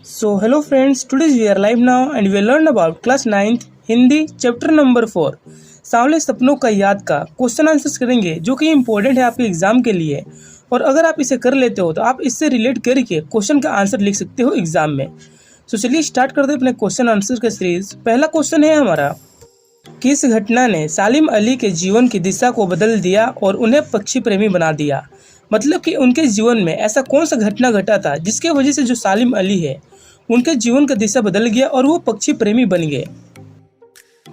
So hello friends, today we are live now and we will learn about class 9th Hindi chapter number 4 सांवले सपनों का याद का question answers करेंगे जो कि इम्पोर्टेंट है आपके एग्जाम के लिए। और अगर आप इसे कर लेते हो तो आप इससे रिलेट करके क्वेश्चन का आंसर लिख सकते हो एग्जाम में। तो चलिए स्टार्ट करते हैं अपने क्वेश्चन आंसर का सीरीज। पहला क्वेश्चन है हमारा, किस घटना ने सालिम अली के जीवन की दिशा को बदल दिया और उन्हें पक्षी प्रेमी बना दिया। मतलब कि उनके जीवन में ऐसा कौन सा घटना घटा था जिसके वजह से जो सालिम अली है उनके जीवन का दिशा बदल गया और वो पक्षी प्रेमी बन गए।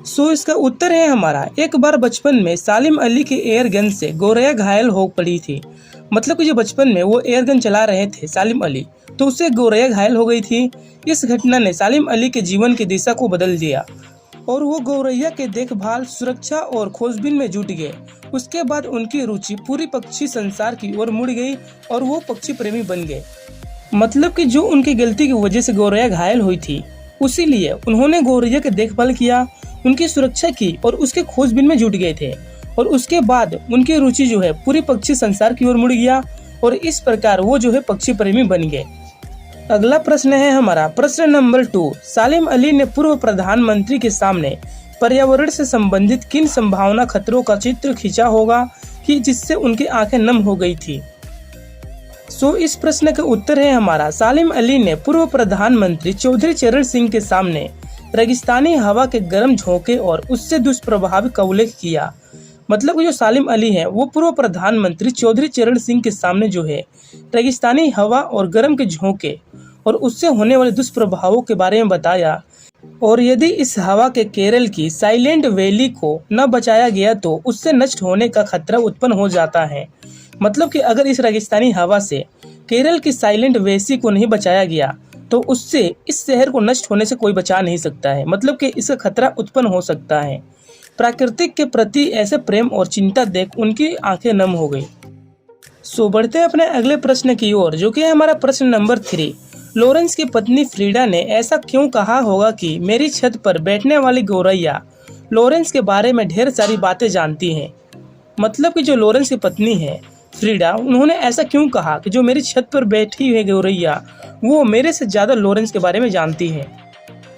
सो इसका उत्तर है हमारा, एक बार बचपन में सालिम अली के एयर गन से गौरैया घायल हो पड़ी थी। मतलब कि जो बचपन में वो एयर गन चला रहे थे सालिम अली, तो उससे गौरैया घायल हो गई थी। इस घटना ने सालिम अली के जीवन की दिशा को बदल दिया और वो गौरैया के देखभाल, सुरक्षा और खोजबीन में जुट गए। उसके बाद उनकी रुचि पूरी पक्षी संसार की ओर मुड़ गई और वो पक्षी प्रेमी बन गए। मतलब कि जो उनकी गलती की वजह से गौरैया घायल हुई थी, उसीलिए उन्होंने गौरैया की देखभाल किया, उनकी सुरक्षा की और उसके खोजबीन में जुट गए थे। और उसके बाद उनकी रुचि जो है पूरी पक्षी संसार की ओर मुड़ गया और इस प्रकार वो जो है पक्षी प्रेमी बन गए। अगला प्रश्न है हमारा, प्रश्न नंबर 2, सालिम अली ने पूर्व प्रधानमंत्री के सामने पर्यावरण से संबंधित किन संभावना खतरों का चित्र खींचा होगा कि जिससे उनकी आंखें नम हो गई थी। सो इस प्रश्न का उत्तर है हमारा, सालिम अली ने पूर्व प्रधानमंत्री चौधरी चरण सिंह के सामने रेगिस्तानी हवा के गर्म झोंके और उससे दुष्प्रभाव का उल्लेख किया। मतलब जो सालिम अली है वो पूर्व प्रधानमंत्री चौधरी चरण सिंह के सामने जो है रेगिस्तानी हवा और गर्म के झोंके और उससे होने वाले दुष्प्रभावों के बारे में बताया। और यदि इस हवा के केरल की साइलेंट वैली को न बचाया गया तो उससे नष्ट होने का खतरा उत्पन्न हो जाता है। मतलब कि अगर इस रेगिस्तानी हवा से केरल की साइलेंट वैली को नहीं बचाया गया तो उससे इस शहर को नष्ट होने से कोई बचा नहीं सकता है। मतलब कि इसका खतरा उत्पन्न हो सकता है। प्राकृतिक के प्रति ऐसे प्रेम और चिंता देख उनकी आंखें नम हो गई। सो बढ़ते हैं अपने अगले प्रश्न की ओर, जो कि है हमारा प्रश्न नंबर 3। लॉरेंस की पत्नी फ्रीडा ने ऐसा क्यों कहा होगा कि मेरी छत पर बैठने वाली गौरैया लॉरेंस के बारे में ढेर सारी बातें जानती है। मतलब कि जो लॉरेंस की पत्नी है फ्रीडा, उन्होंने ऐसा क्यों कहा कि जो मेरी छत पर बैठी हुई गौरैया वो मेरे से ज्यादा लॉरेंस के बारे में जानती है।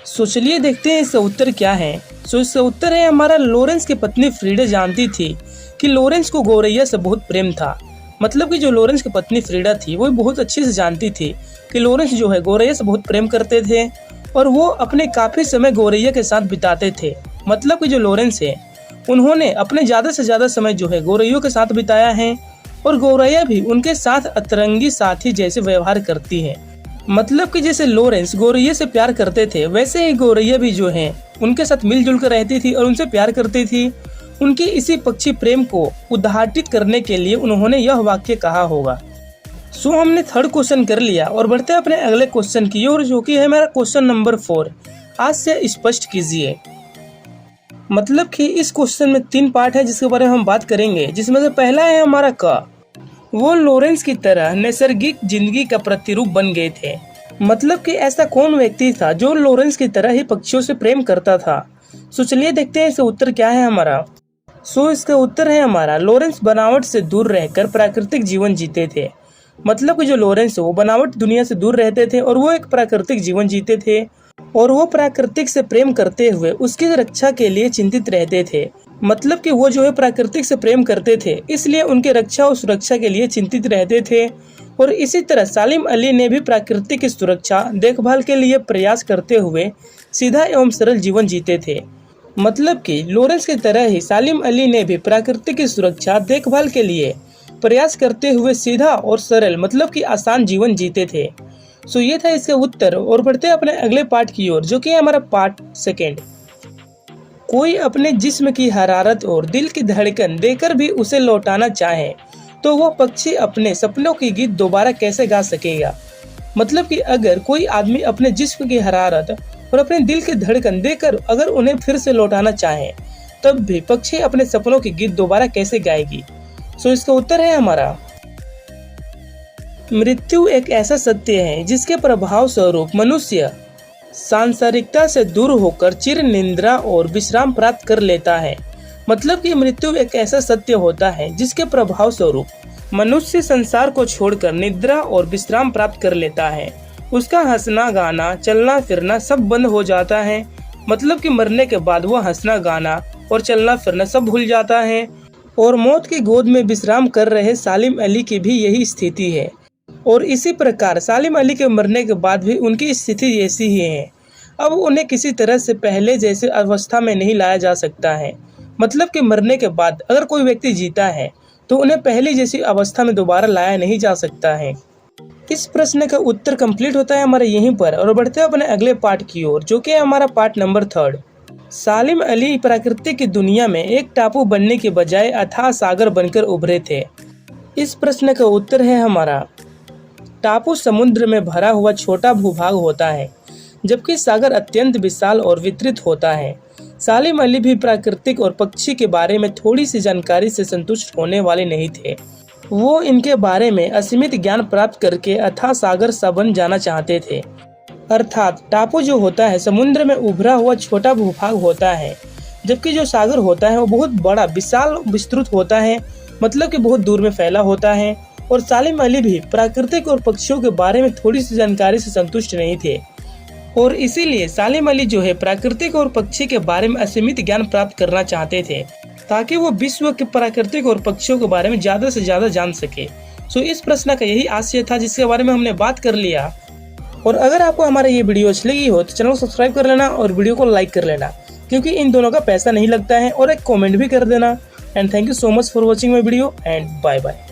सो चलिए देखते हैं इसका उत्तर क्या है। सो इसका उत्तर है हमारा, लॉरेंस की पत्नी फ्रीडा जानती थी कि लॉरेंस को गौरैया से बहुत प्रेम था। मतलब कि जो लॉरेंस की पत्नी फ्रीडा थी वो बहुत अच्छे से जानती थी कि लॉरेंस जो है गौरैया से बहुत प्रेम करते थे और वो अपने काफी समय गौरैया के साथ बिताते थे। मतलब कि जो लॉरेंस है उन्होंने अपने ज्यादा से ज्यादा समय जो है गौरैया के साथ बिताया है और गौरैया भी उनके साथ अतरंगी साथी जैसे व्यवहार करती है। मतलब कि जैसे लॉरेंस गौरैया से प्यार करते थे वैसे ही गौरैया भी जो है उनके साथ मिलजुल कर रहती थी और उनसे प्यार करती थी। उनकी इसी पक्षी प्रेम को उद्घाटित करने के लिए उन्होंने यह वाक्य कहा होगा। सो हमने थर्ड क्वेश्चन कर लिया और बढ़ते हैं अपने अगले क्वेश्चन की ओर, जो कि है हमारा क्वेश्चन नंबर 4। आज से स्पष्ट कीजिए। मतलब कि इस क्वेश्चन में 3 पार्ट है जिसके बारे में हम बात करेंगे, जिसमें से पहला है हमारा क, वो लॉरेंस की तरह नैसर्गिक जिंदगी का प्रतिरूप बन गए थे। मतलब कि ऐसा कौन व्यक्ति था जो लॉरेंस की तरह ही पक्षियों से प्रेम करता था। सो चलिए देखते हैं इसका उत्तर क्या है हमारा। सो इसका उत्तर है हमारा, लॉरेंस बनावट से दूर रहकर प्राकृतिक जीवन जीते थे। मतलब कि जो लॉरेंस है वो बनावट दुनिया से दूर रहते थे और वो एक प्राकृतिक जीवन जीते थे और वो प्राकृतिक से प्रेम करते हुए उसकी रक्षा के लिए चिंतित रहते थे। मतलब कि वो जो है प्राकृतिक से प्रेम करते थे इसलिए उनके रक्षा और सुरक्षा के लिए चिंतित रहते थे। और इसी तरह सालिम अली ने भी प्राकृतिक की सुरक्षा देखभाल के लिए प्रयास करते हुए सीधा एवं सरल जीवन जीते थे। मतलब कि लॉरेंस की तरह ही सालिम अली ने भी प्राकृतिक की सुरक्षा देखभाल के लिए प्रयास करते हुए सीधा और सरल मतलब कि आसान जीवन जीते थे। सो ये था इसका उत्तर। और बढ़ते हैं अपने अगले पार्ट की ओर, जो कि है हमारा पार्ट 2। कोई अपने जिस्म की हरारत और दिल की धड़कन देकर भी उसे लौटाना चाहे तो वह पक्षी अपने सपनों की गीत दोबारा कैसे गा सकेगा। मतलब कि अगर कोई आदमी अपने जिस्म की हरारत और अपने दिल की धड़कन देकर अगर उन्हें फिर से लौटाना चाहे तब भी पक्षी अपने सपनों की गीत दोबारा कैसे गाएगी। सो इसका उत्तर है हमारा, मृत्यु एक ऐसा सत्य है जिसके प्रभाव स्वरूप मनुष्य सांसारिकता से दूर होकर चिर निद्रा और विश्राम प्राप्त कर लेता है। मतलब कि मृत्यु एक ऐसा सत्य होता है जिसके प्रभाव स्वरूप मनुष्य संसार को छोड़कर निद्रा और विश्राम प्राप्त कर लेता है उसका हंसना गाना चलना फिरना सब बंद हो जाता है। मतलब कि मरने के बाद वह हंसना गाना और चलना फिरना सब भूल जाता है। और मौत की गोद में विश्राम कर रहे सालिम अली की भी यही स्थिति है। और इसी प्रकार सालिम अली के मरने के बाद भी उनकी स्थिति ऐसी ही है। अब उन्हें किसी तरह से पहले जैसे अवस्था में नहीं लाया जा सकता है। मतलब कि मरने के बाद अगर कोई व्यक्ति जीता है तो उन्हें पहले जैसी अवस्था में दोबारा लाया नहीं जा सकता है। इस प्रश्न का उत्तर कंप्लीट होता है हमारे यहीं पर। और बढ़ते हैं अपने अगले पार्ट की ओर, जो कि है हमारा पार्ट नंबर 3। सालिम अली प्रकृति की दुनिया में एक टापू बनने के बजाय अथाह सागर बनकर उभरे थे। इस प्रश्न का उत्तर है हमारा टापू समुद्र में भरा हुआ छोटा भूभाग होता है, जबकि सागर अत्यंत विशाल और विस्तृत होता है। सालिम अली भी प्राकृतिक और पक्षी के बारे में थोड़ी सी जानकारी से संतुष्ट होने वाले नहीं थे। वो इनके बारे में असीमित ज्ञान प्राप्त करके अथाह सागर सा बन जाना चाहते थे। अर्थात टापू जो होता है समुद्र में उभरा हुआ छोटा भूभाग होता है, जबकि जो सागर होता है वो बहुत बड़ा विशाल विस्तृत होता है। मतलब कि बहुत दूर में फैला होता है। और सालिम अली भी प्राकृतिक और पक्षियों के बारे में थोड़ी सी जानकारी से संतुष्ट नहीं थे। और इसीलिए सालिम अली जो है प्राकृतिक और पक्षी के बारे में असीमित ज्ञान प्राप्त करना चाहते थे, ताकि वो विश्व के प्राकृतिक और पक्षियों के बारे में ज्यादा से ज्यादा जान सके। सो इस प्रश्न का यही आशय था जिसके बारे में हमने बात कर लिया। और अगर आपको हमारा ये वीडियो अच्छी लगी हो तो चैनल को सब्सक्राइब कर लेना और वीडियो को लाइक कर लेना, क्योंकि इन दोनों का पैसा नहीं लगता है। और एक कमेंट भी कर देना। And thank you so much for watching my video and bye bye.